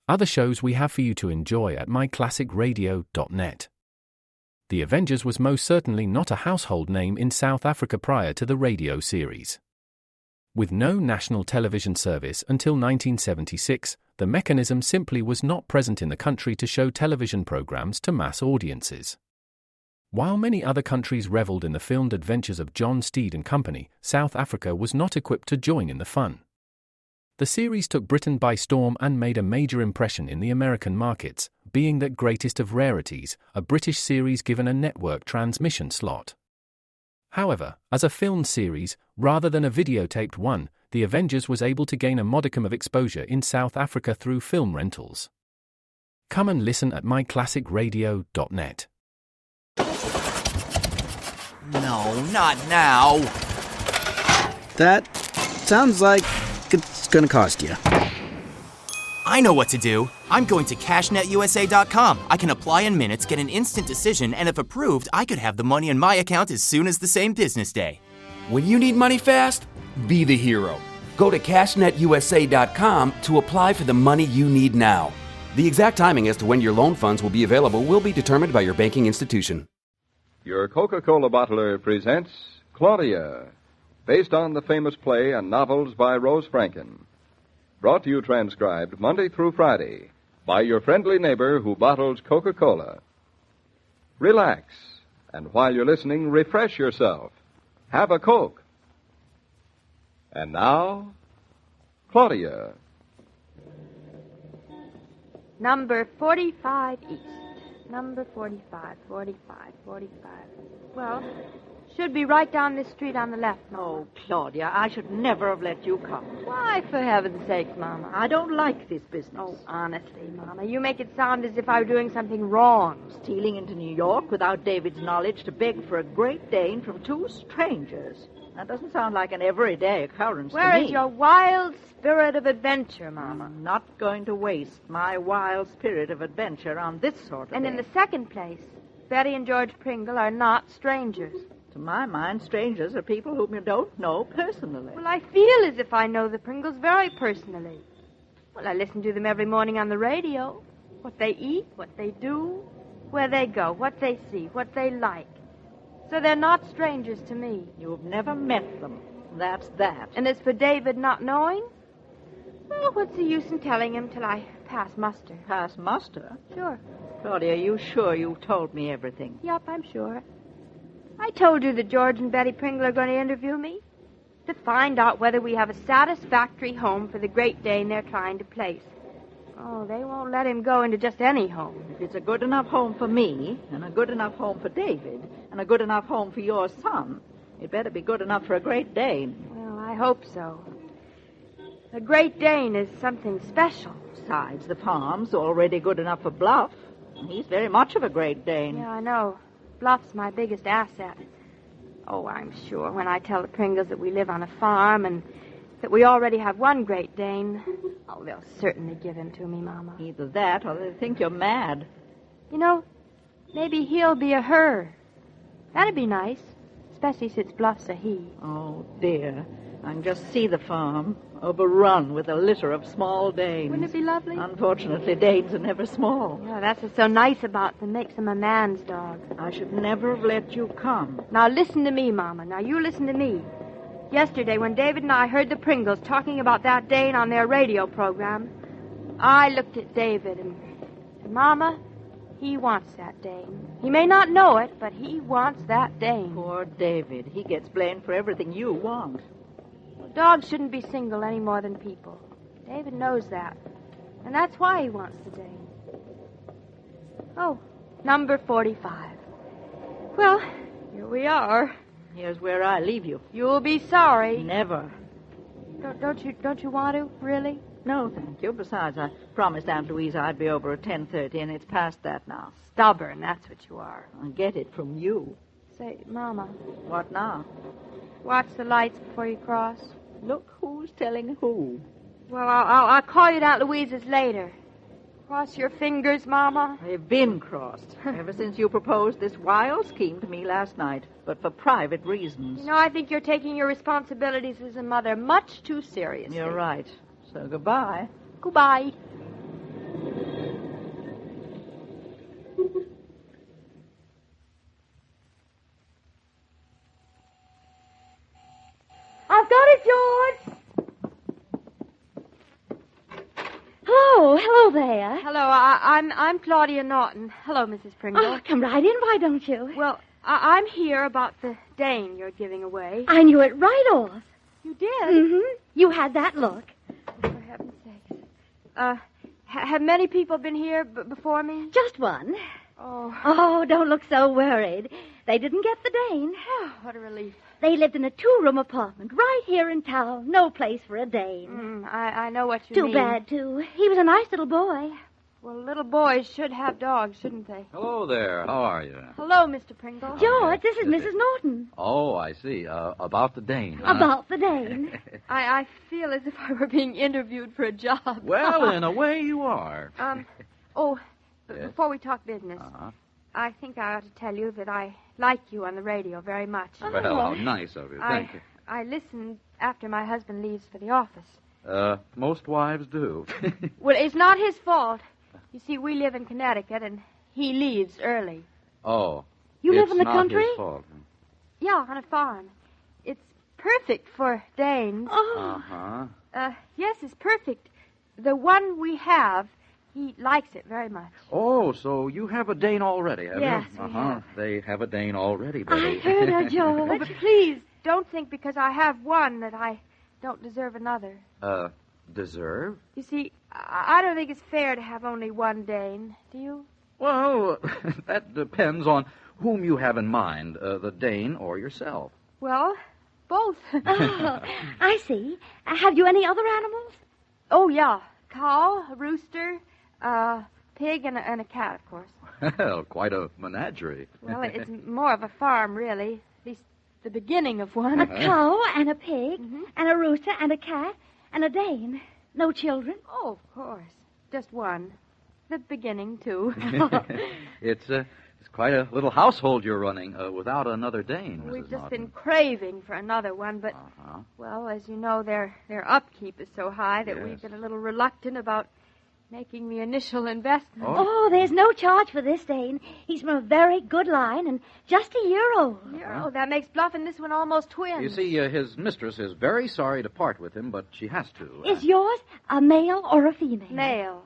other shows we have for you to enjoy at myclassicradio.net. The Avengers was most certainly not a household name in South Africa prior to the radio series. With no national television service until 1976, the mechanism simply was not present in the country to show television programs to mass audiences. While many other countries reveled in the filmed adventures of John Steed and company, South Africa was not equipped to join in the fun. The series took Britain by storm and made a major impression in the American markets, being that greatest of rarities, a British series given a network transmission slot. However, as a filmed series, rather than a videotaped one, The Avengers was able to gain a modicum of exposure in South Africa through film rentals. Come and listen at myclassicradio.net. No, not now. That sounds like it's gonna cost you. I know what to do. I'm going to cashnetusa.com. I can apply in minutes, get an instant decision, and if approved, I could have the money in my account as soon as the same business day. When you need money fast, be the hero. Go to cashnetusa.com to apply for the money you need now. The exact timing as to when your loan funds will be available will be determined by your banking institution. Your Coca-Cola bottler presents Claudia, based on the famous play and novels by Rose Franken. Brought to you transcribed Monday through Friday by your friendly neighbor who bottles Coca-Cola. Relax, and while you're listening, refresh yourself. Have a Coke. And now, Claudia. Number 45 East. Number 45. Well, should be right down this street on the left, Mama. Oh, Claudia, I should never have let you come. Why, for heaven's sake, Mama? I don't like this business. Oh, honestly, Mama, you make it sound as if I were doing something wrong. Stealing into New York without David's knowledge to beg for a Great Dane from two strangers. That doesn't sound like an everyday occurrence to me. Where is your wild spirit of adventure, Mama? I'm not going to waste my wild spirit of adventure on this sort of And thing. in the second place, Betty and George Pringle are not strangers. To my mind, strangers are people whom you don't know personally. Well, I feel as if I know the Pringles very personally. Well, I listen to them every morning on the radio. What they eat, what they do, where they go, what they see, what they like. So they're not strangers to me. You've never met them. That's that. And as for David not knowing, well, what's the use in telling him till I pass muster? Pass muster? Sure. Claudia, are you sure you told me everything? Yep, I'm sure. I told you that George and Betty Pringle are going to interview me to find out whether we have a satisfactory home for the Great Dane they're trying to place. Oh, they won't let him go into just any home. If it's a good enough home for me, and a good enough home for David, and a good enough home for your son, it better be good enough for a Great Dane. Well, I hope so. A Great Dane is something special. Besides, the farm's already good enough for Bluff. He's very much of a Great Dane. Yeah, I know. Bluff's my biggest asset. Oh, I'm sure when I tell the Pringles that we live on a farm and that we already have one Great Dane, oh, they'll certainly give him to me, Mama. Either that or they think you're mad. You know, maybe he'll be a her. That'd be nice, especially since Bluff's a he. Oh, dear. I can just see the farm overrun with a litter of small Danes. Wouldn't it be lovely? Unfortunately, Danes are never small. Yeah, that's what's so nice about them. Makes them a man's dog. I should never have let you come. Now listen to me, Mama. Now you listen to me. Yesterday, when David and I heard the Pringles talking about that Dane on their radio program, I looked at David and Mama, he wants that Dane. He may not know it, but he wants that Dane. Poor David. He gets blamed for everything you want. Dogs shouldn't be single any more than people. David knows that. And that's why he wants the Dane. Oh, number 45. Well, here we are. Here's where I leave you. You'll be sorry. Never. Don't you want to, really? No, thank you. Besides, I promised Aunt Louisa I'd be over at 10:30, and it's past that now. Stubborn, that's what you are. I get it from you. Say, Mama, What now? watch the lights before you cross. Look who's telling who. Well, I'll call you at Aunt Louisa's later. Cross your fingers, Mama. They've been crossed ever since you proposed this wild scheme to me last night, but for private reasons. You know, I think you're taking your responsibilities as a mother much too seriously. You're right. So goodbye. Goodbye. Oh, hello there. Hello, I'm Claudia Norton. Hello, Mrs. Pringle. Oh, come right in, why don't you? Well, I'm here about the Dane you're giving away. I knew it right off. You did? Mm-hmm. You had that look. For heaven's sakes. Have many people been here before me? Just one. Oh. Oh, don't look so worried. They didn't get the Dane. Oh, what a relief. They lived in a 2-room apartment right here in town. No place for a Dane. I know what you mean. Too bad, too. He was a nice little boy. Well, little boys should have dogs, shouldn't they? Hello there. How are you? Hello, Mr. Pringle. George, this is Mrs. Norton. Oh, I see. About the Dane. Huh? About the Dane. I feel as if I were being interviewed for a job. Well, in a way you are. Before we talk business, Uh-huh. I think I ought to tell you that I like you on the radio very much. Well, how nice of you. Thank you. I listened after my husband leaves for the office. Most wives do. Well, it's not his fault. You see, we live in Connecticut, and he leaves early. Oh. You live in the It's country? not his fault. Yeah, on a farm. It's perfect for Danes. Oh. Uh-huh. Yes, it's perfect. The one we have, he likes it very much. Oh, so you have a Dane already, have Yes, you? we have. They have a Dane already, I Betty. heard her, George. Oh, but please, don't think because I have one that I don't deserve another. Deserve? You see, I don't think it's fair to have only one Dane. Do you? Well, that depends on whom you have in mind, the Dane or yourself. Well, both. Oh, I see. Have you any other animals? Oh, yeah. Cow, a rooster, a pig, and a cat, of course. Well, quite a menagerie. Well, it's more of a farm, really. At least the beginning of one. A cow and a pig and a rooster and a cat and a Dane. No children? Oh, of course. Just one. The beginning, too. It's quite a little household you're running without another Dane, Mrs. We've just Norton. been craving for another one, but, well, as you know, their upkeep is so high that we've been a little reluctant about making the initial investment. Oh, there's no charge for this Dane. He's from a very good line and just a year old. Oh, that makes Bluff and this one almost twins. You see, his mistress is very sorry to part with him, but she has to. Is yours a male or a female? Male.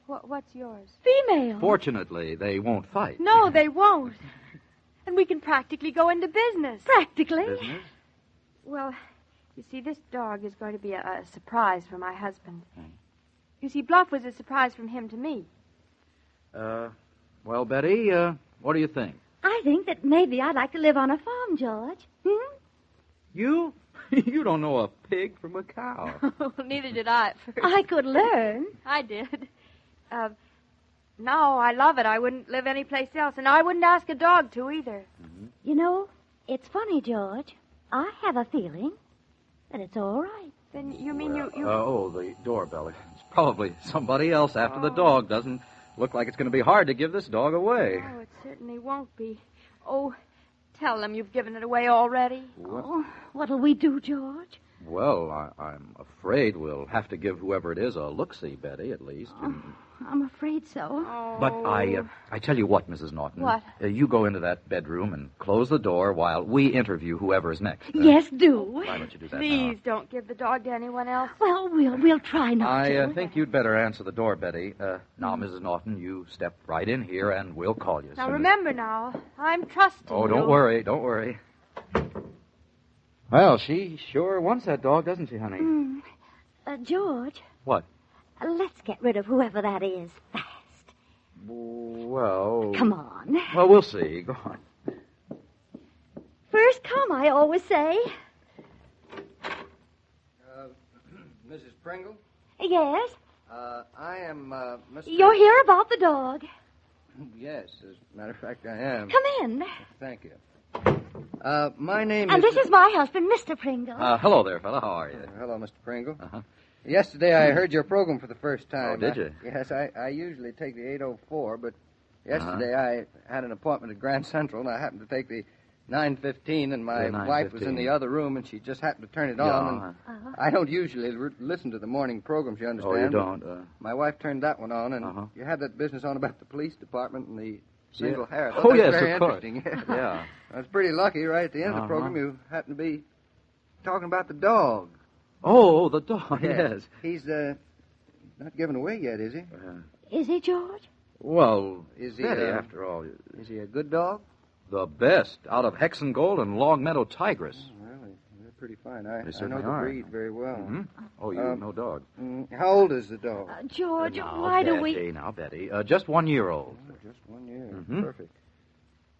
What's yours? Female. Fortunately, they won't fight. No, they won't. And we can practically go into business. Practically. Business? Well, you see, this dog is going to be a surprise for my husband. You see, Bluff was a surprise from him to me. Well, Betty, what do you think? I think that maybe I'd like to live on a farm, George. You? You don't know a pig from a cow. Well, neither did I at first. I could learn. I did. No, I love it. I wouldn't live anyplace else, and I wouldn't ask a dog to either. You know, it's funny, George. I have a feeling that it's all right. Then you mean you... The doorbell. It's probably somebody else after the dog. Doesn't look like it's going to be hard to give this dog away. Oh, it certainly won't be. Oh, tell them you've given it away already. Oh, what'll we do, George? Well, I'm afraid we'll have to give whoever it is a look-see, Betty, at least. I'm afraid so. Oh. But I tell you what, Mrs. Norton. What? You go into that bedroom and close the door while we interview whoever is next. Yes, do. Why don't you do that Please don't give the dog to anyone else. Well, we'll try now? not to. I think you'd better answer the door, Betty. Now, Mrs. Norton, you step right in here and we'll call you. Now, remember now, I'm trusting Oh, you. don't worry. Well, she sure wants that dog, doesn't she, honey? George. What? Let's get rid of whoever that is fast. Well... Come on. Well, we'll see. Go on. First come, I always say. Mrs. Pringle? Yes? I am, Mr... You're here about the dog. Yes, as a matter of fact, I am. Come in. Thank you. My name And is... this is my husband, Mr. Pringle. Hello there, fella. How are you? Hello, Mr. Pringle. Uh-huh. Yesterday I heard your program for the first time. Oh, did you? Yes, I usually take the 804, but yesterday I had an appointment at Grand Central, and I happened to take the 9:15, and my wife was in the other room, and she just happened to turn it on. And I don't usually listen to the morning programs, you understand? Oh, you don't? My wife turned that one on, and you had that business on about the police department and the single hair. Oh, yes, very of course. interesting. Yeah. I was pretty lucky. Right at the end of the program, you happened to be talking about the dog. Oh, the dog, yes. He's not given away yet, is he? Is he, George? Well, Is he, Betty, after all, Is he a good dog? the best out of Hexen Gold and Long Meadow Tigress. Oh, really? They're pretty fine. I know certainly the are. breed very well. Mm-hmm. Oh, you know dog. How old is the dog? George, Now, why do we... Betty, now, Betty. Just 1 year old. Oh, just 1 year. Mhm. Perfect.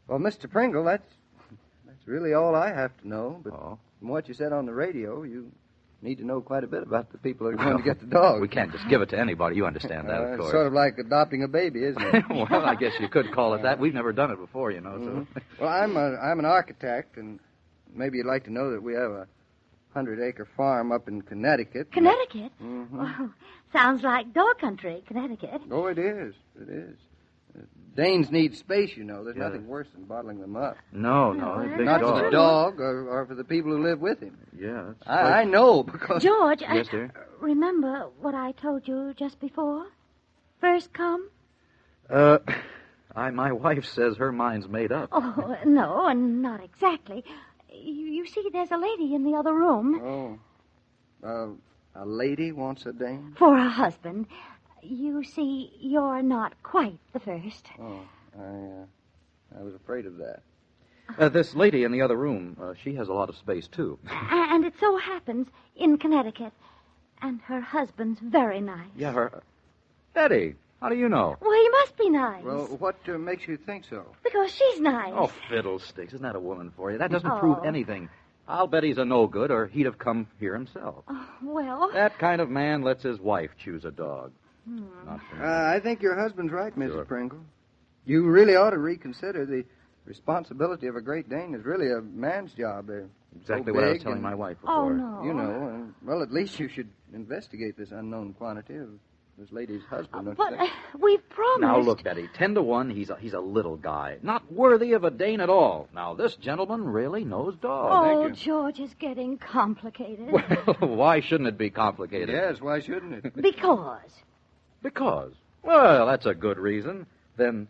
Well, Mr. Pringle, that's really all I have to know. But from what you said on the radio, you need to know quite a bit about the people that are going to get the dog. We can't just give it to anybody. You understand that, of It's course. sort of like adopting a baby, isn't it? Well, I guess you could call it that. We've never done it before, you know. So. Well, I'm an architect, and maybe you'd like to know that we have a 100-acre farm up in Connecticut. Connecticut? Mm-hmm. Oh, sounds like dog country, Connecticut. Oh, it is. It is. Danes need space, you know. There's nothing worse than bottling them up. No, that's big Not dog. for the dog or for the people who live with him. Yeah, that's I know, because... George, Yes, dear? remember what I told you just before? First come? my wife says her mind's made up. Oh, no, not exactly. You see, there's a lady in the other room. Oh. A lady wants a Dane? For a husband. You see, you're not quite the first. Oh, I was afraid of that. This lady in the other room, she has a lot of space, too. And it so happens in Connecticut. And her husband's very nice. Yeah, her... Betty, how do you know? Well, he must be nice. Well, what makes you think so? Because she's nice. Oh, fiddlesticks. Isn't that a woman for you? That doesn't prove anything. I'll bet he's a no-good, or he'd have come here himself. Oh, well... That kind of man lets his wife choose a dog. Not for me. I think your husband's right, Mrs. Sure. Pringle. You really ought to reconsider the responsibility of a Great Dane is really a man's job. They're Exactly so what I was big telling and, my wife before. Oh, no. You know, well, at least you should investigate this unknown quantity of this lady's husband. don't you But think? we've promised... Now, look, Betty, 10 to 1, he's a little guy. Not worthy of a Dane at all. Now, this gentleman really knows dogs. Oh, George is getting complicated. Well, why shouldn't it be complicated? Yes, why shouldn't it? Because... Because. Well, that's a good reason. Then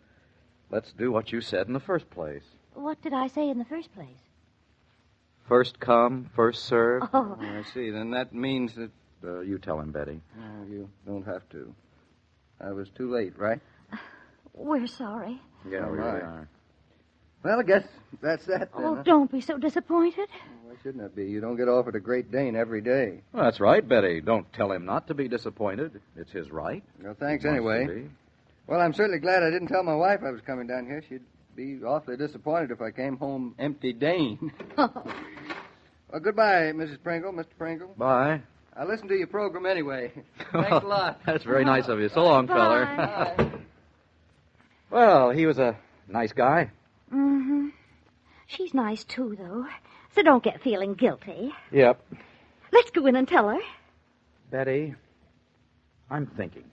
let's do what you said in the first place. What did I say in the first place? First come, first serve. Oh, I see. Then that means that... You tell him, Betty. Oh, you don't have to. I was too late, right? we're sorry. Yeah, Oh, we my. really are. Well, I guess that's that then. Oh, huh? don't be so disappointed. Why shouldn't it be? You don't get offered a Great Dane every day. Well, that's right, Betty. Don't tell him not to be disappointed. It's his right. Well, thanks He wants to anyway. be. Well, I'm certainly glad I didn't tell my wife I was coming down here. She'd be awfully disappointed if I came home empty Dane. Well, goodbye, Mrs. Pringle, Mr. Pringle. Bye. I listened to your program anyway. Thanks a lot. That's very nice of you. So long, feller. Bye. Well, he was a nice guy. Mm-hmm. She's nice, too, though. So don't get feeling guilty. Yep. Let's go in and tell her. Betty, I'm thinking.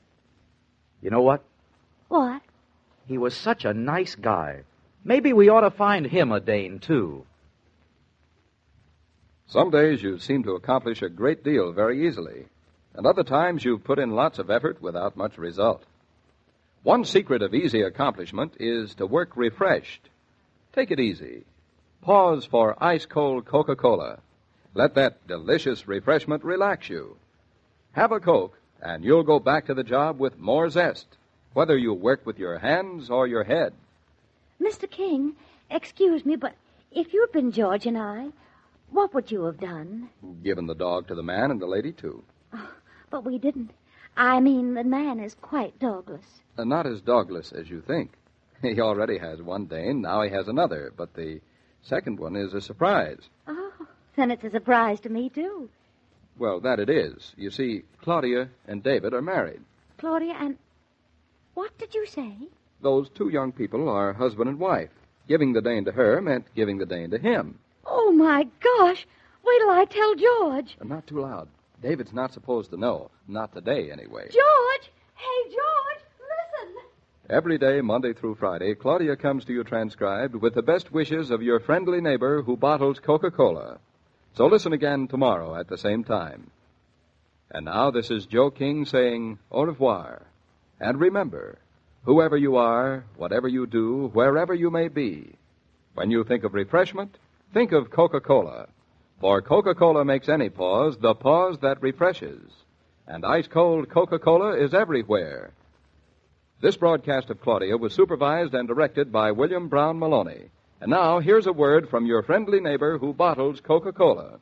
You know what? What? He was such a nice guy. Maybe we ought to find him a Dane, too. Some days you seem to accomplish a great deal very easily, and other times you've put in lots of effort without much result. One secret of easy accomplishment is to work refreshed. Take it easy. Pause for ice-cold Coca-Cola. Let that delicious refreshment relax you. Have a Coke, and you'll go back to the job with more zest, whether you work with your hands or your head. Mr. King, excuse me, but if you'd been George and I, what would you have done? Given the dog to the man and the lady, too. Oh, but we didn't. I mean, the man is quite dogless. Not as dogless as you think. He already has one Dane, now he has another, but the second one is a surprise. Oh, then it's a surprise to me, too. Well, that it is. You see, Claudia and David are married. Claudia and... What did you say? Those two young people are husband and wife. Giving the Dane to her meant giving the Dane to him. Oh, my gosh. Wait till I tell George. Not too loud. David's not supposed to know. Not today, anyway. George! Hey, George, listen. Every day, Monday through Friday, Claudia comes to you transcribed with the best wishes of your friendly neighbor who bottles Coca-Cola. So listen again tomorrow at the same time. And now this is Joe King saying au revoir. And remember, whoever you are, whatever you do, wherever you may be, when you think of refreshment, think of Coca-Cola. For Coca-Cola makes any pause the pause that refreshes. And ice-cold Coca-Cola is everywhere. This broadcast of Claudia was supervised and directed by William Brown Maloney. And now, here's a word from your friendly neighbor who bottles Coca-Cola.